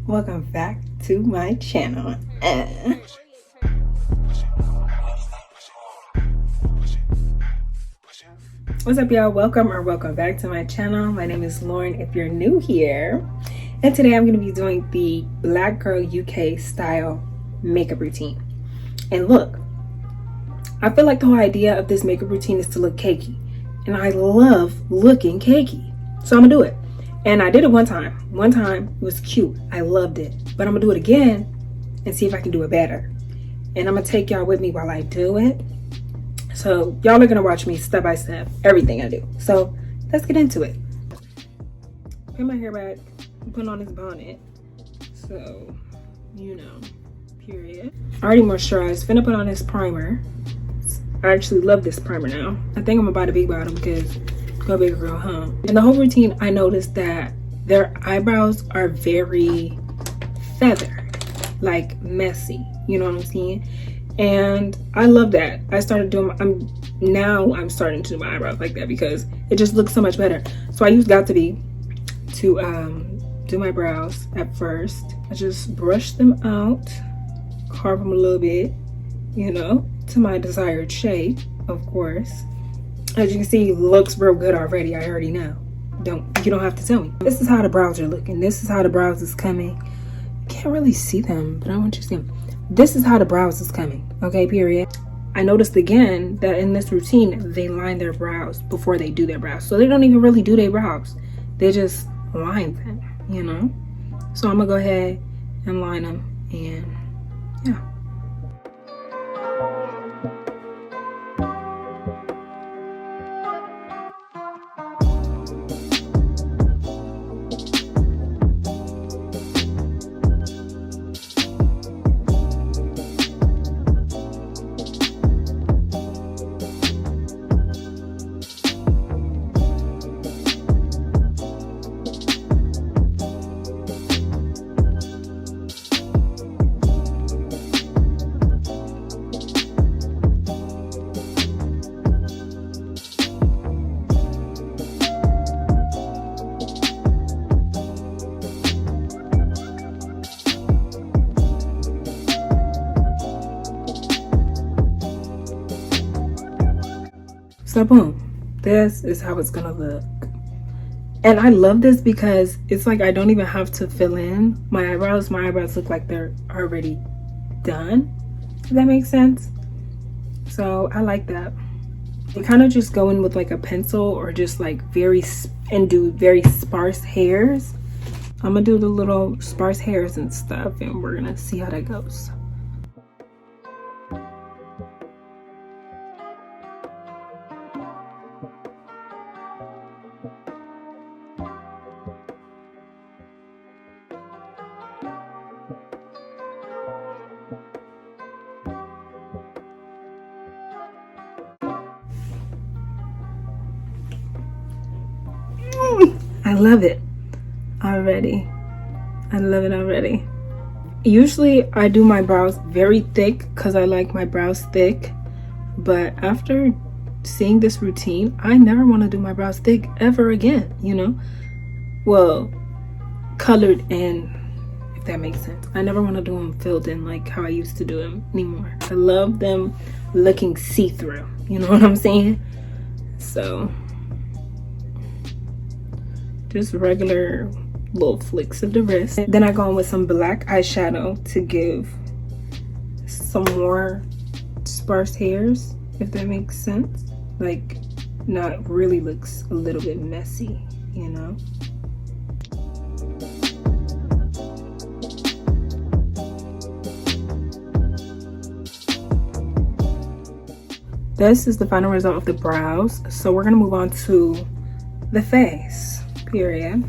Welcome back to my channel. What's up, y'all? Welcome back to my channel. My name is Lauren if you're new here, and today I'm going to be doing the Black Girl UK style makeup routine. And look, I feel like the whole idea of this makeup routine is to look cakey, and I love looking cakey, so I'm gonna do it. And I did it one time. It was cute. I loved it. But I'm gonna do it again and see if I can do it better. And I'm gonna take y'all with me while I do it. So y'all are gonna watch me step by step, everything I do. So let's get into it. Put my hair back, put on this bonnet. So, you know, period. Already moisturized, finna put on this primer. I actually love this primer now. I think I'm about a big bottle because go big girl, huh? In the whole routine, I noticed that their eyebrows are very feathered, like messy. You know what I'm saying? And I love that. I started doing. I'm starting to do my eyebrows like that because it just looks so much better. So I use Got2b to do my brows at first. I just brush them out, carve them a little bit, you know, to my desired shape, of course. As you can see, looks real good already. I already know. You don't have to tell me. This is how the brows are looking. This is how the brows is coming. You can't really see them, but I want you to see them. This is how the brows is coming. Okay, period. I noticed again that in this routine, they line their brows before they do their brows. So they don't even really do their brows. They just line them, you know? So I'm gonna go ahead and line them, and yeah. So boom, this is how it's gonna look. And I love this because it's like I don't even have to fill in my eyebrows. My eyebrows look like they're already done. Does that make sense? So I like that. You kind of just go in with like a pencil or just like do very sparse hairs. I'm gonna do the little sparse hairs and stuff, and we're gonna see how that goes. I love it already. I love it already. Usually I do my brows very thick because I like my brows thick, but after seeing this routine, I never want to do my brows thick ever again, you know? Well, colored in, if that makes sense. I never want to do them filled in like how I used to do them anymore. I love them looking see-through, you know what I'm saying? So just regular little flicks of the wrist. Then I go in with some black eyeshadow to give some more sparse hairs, if that makes sense. Like, not really looks a little bit messy, you know? This is the final result of the brows. So we're gonna move on to the face, period.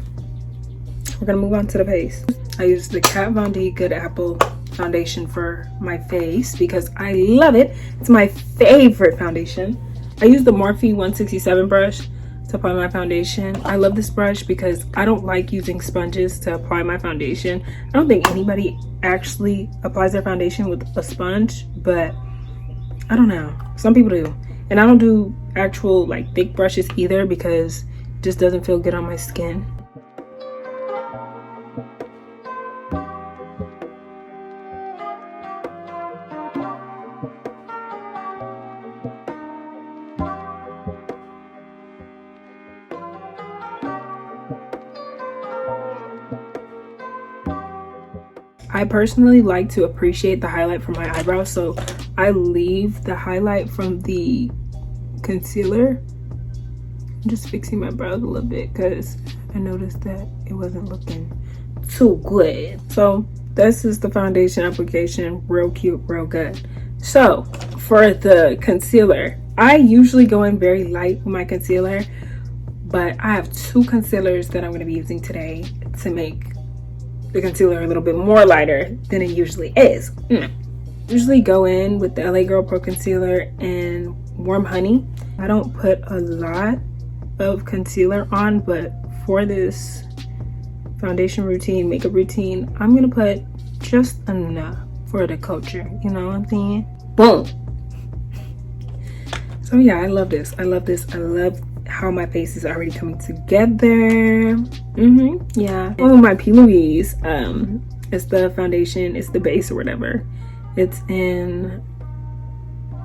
We're gonna move on to the face. I use the Kat Von D Good Apple foundation for my face because I love it. It's my favorite foundation. I use the Morphe 167 brush to apply my foundation. I love this brush because I don't like using sponges to apply my foundation. I don't think anybody actually applies their foundation with a sponge, but I don't know. Some people do. And I don't do actual like thick brushes either because it just doesn't feel good on my skin. I personally like to appreciate the highlight from my eyebrows, so I leave the highlight from the concealer. I'm just fixing my brows a little bit because I noticed that it wasn't looking too good. So this is the foundation application. Real cute, real good. So for the concealer, I usually go in very light with my concealer, but I have two concealers that I'm going to be using today to make the concealer a little bit more lighter than it usually is. Usually go in with the LA Girl Pro Concealer and Warm Honey. I don't put a lot of concealer on, but for this foundation routine, makeup routine, I'm gonna put just enough for the culture, you know what I'm saying? Boom. So yeah, I love this. I love this. I love how my face is already coming together. Yeah. Oh, my P. Louise. It's the foundation. It's the base or whatever. It's in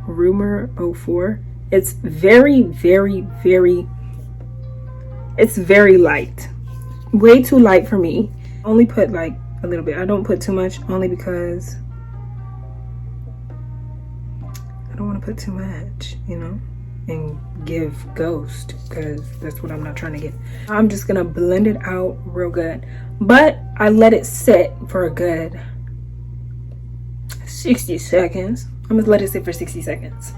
Rumor 04. It's very, very, very. It's very light. Way too light for me. Only put like a little bit. I don't put too much, only because I don't want to put too much, you know, and give ghost, because that's what I'm not trying to get. I'm just gonna blend it out real good, but I let it sit for a good 60 seconds. I'm gonna let it sit for 60 seconds.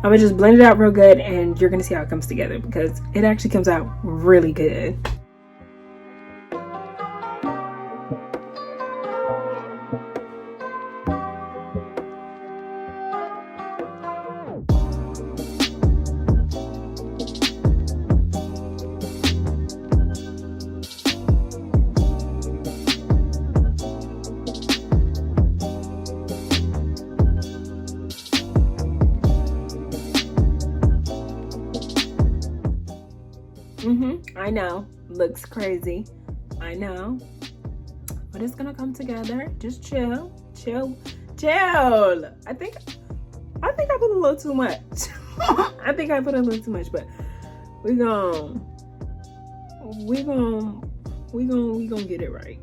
I'm gonna just blend it out real good, and you're gonna see how it comes together, because it actually comes out really good. I know, looks crazy, I know, but it's gonna come together. Just chill. I think I put a little too much. I think I put a little too much, but we gonna get it right.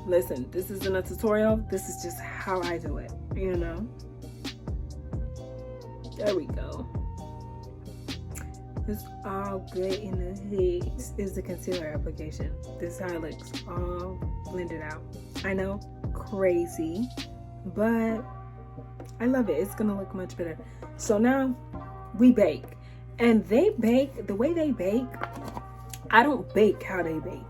Listen, this isn't a tutorial. This is just how I do it, you know. There we go. It's all good in the head. This is the concealer application. This is how it looks, all blended out. I know, crazy, but I love it. It's gonna look much better. So now we bake, and they bake the way they bake. I don't bake how they bake.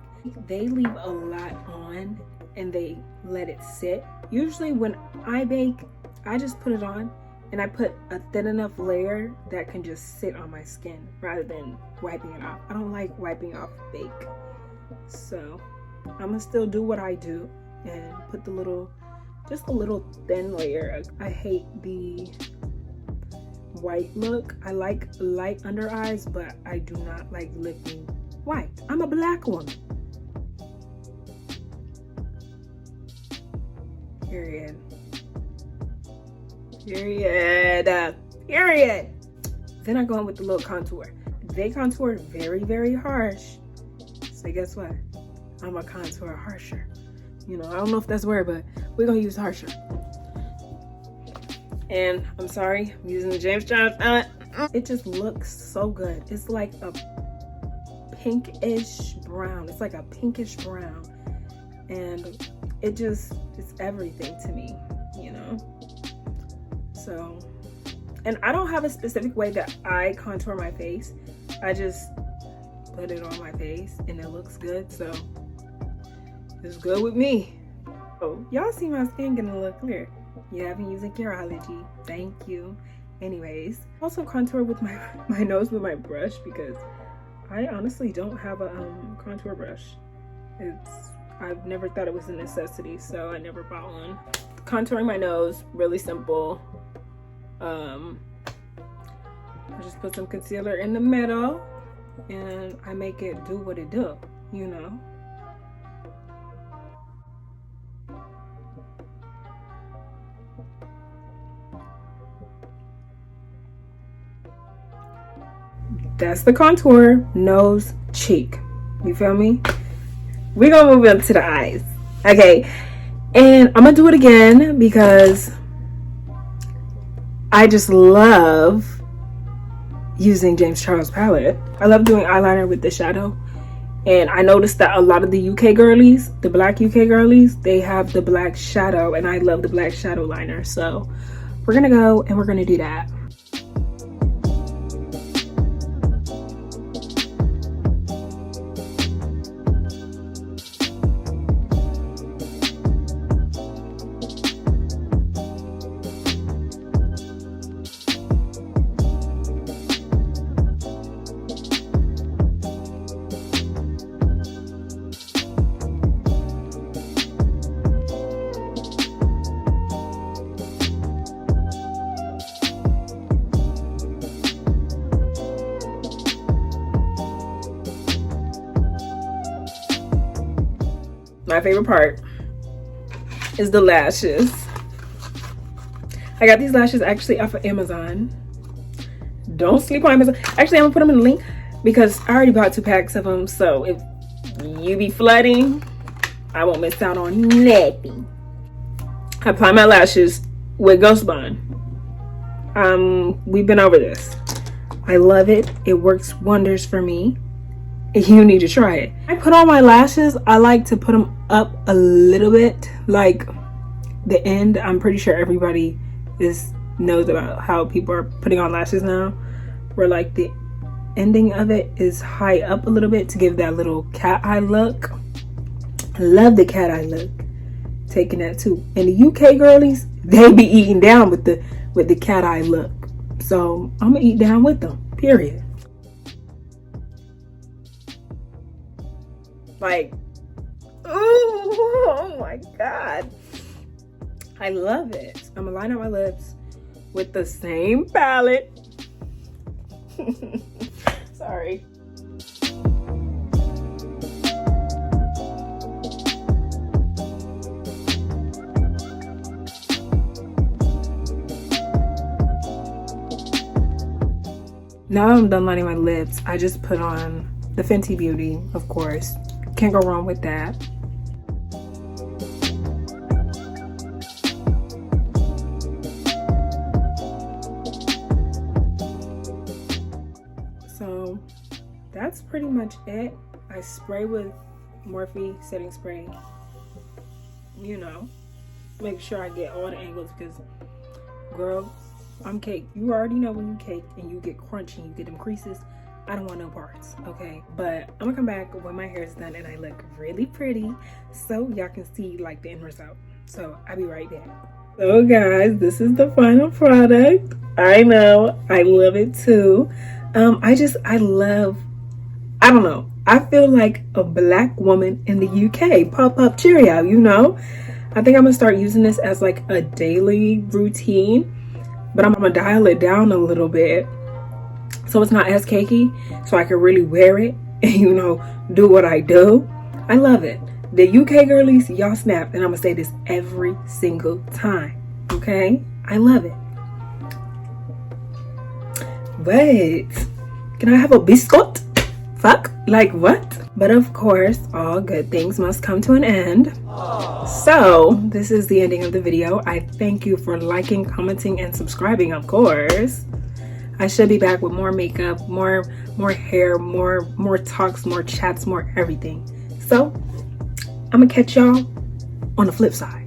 They leave a lot on and they let it sit. Usually when I bake, I just put it on and I put a thin enough layer that can just sit on my skin rather than wiping it off. I don't like wiping off bake. So I'm gonna still do what I do and put just a little thin layer. I hate the white look. I like light under eyes, but I do not like lifting white. I'm a black woman. Period. Then I go in with the little contour. They contour very, very harsh. So guess what? I'm a contour harsher. You know, I don't know if that's a word, but we're gonna use harsher. And I'm sorry, I'm using the James Charles palette. It just looks so good. It's like a pinkish brown. It's like a pinkish brown. And it's everything to me, you know? So, and I don't have a specific way that I contour my face. I just put it on my face and it looks good, so it's good with me. Oh, y'all see my skin getting a little clear. You haven't used a Curology. Thank you. Anyways, also contour with my nose with my brush, because I honestly don't have a contour brush. I've never thought it was a necessity, so I never bought one. Contouring my nose, really simple. I just put some concealer in the middle and I make it do what it do, you know. That's the contour, nose, cheek. You feel me? We're gonna move up to the eyes. Okay, and I'm gonna do it again because I just love using James Charles palette. I love doing eyeliner with the shadow. And I noticed that a lot of the UK girlies, the black UK girlies, they have the black shadow, and I love the black shadow liner. So we're gonna go and we're gonna do that. My favorite part is the lashes. I got these lashes actually off of Amazon. Don't sleep on Amazon. Actually, I'm gonna put them in the link because I already bought 2 packs of them. So if you be flooding, I won't miss out on nothing. I apply my lashes with Ghost Bond. We've been over this. I love it. It works wonders for me. You need to try it. I put on my lashes. I like to put them up a little bit, like the end. I'm pretty sure everybody knows about how people are putting on lashes now, where like the ending of it is high up a little bit to give that little cat eye look. I love the cat eye look. Taking that too. And the UK girlies, they be eating down with the cat eye look. So I'm gonna eat down with them. Period. Like, oh my god, I love it. I'm gonna line up my lips with the same palette. Sorry. Now I'm done lining my lips, I just put on the Fenty Beauty, of course. Can't go wrong with that. So that's pretty much it. I spray with Morphe setting spray. You know, make sure I get all the angles because, girl, I'm cake. You already know when you cake and you get crunchy and you get them creases. I don't want no parts, okay? But I'm gonna come back when my hair is done and I look really pretty so y'all can see like the end result. So I'll be right back. So guys, this is the final product. I know, I love it too. I don't know. I feel like a black woman in the UK. Pop up cheerio, you know? I think I'm gonna start using this as like a daily routine, but I'm gonna dial it down a little bit so it's not as cakey, so I can really wear it and, you know, do what I do. I love it. The UK girlies, y'all snap, and I'm gonna say this every single time, okay? I love it. Wait, can I have a biscuit? Fuck, like what? But of course, all good things must come to an end. So this is the ending of the video. I thank you for liking, commenting, and subscribing, of course. I should be back with more makeup, more hair, more talks, more chats, more everything. So I'm gonna catch y'all on the flip side.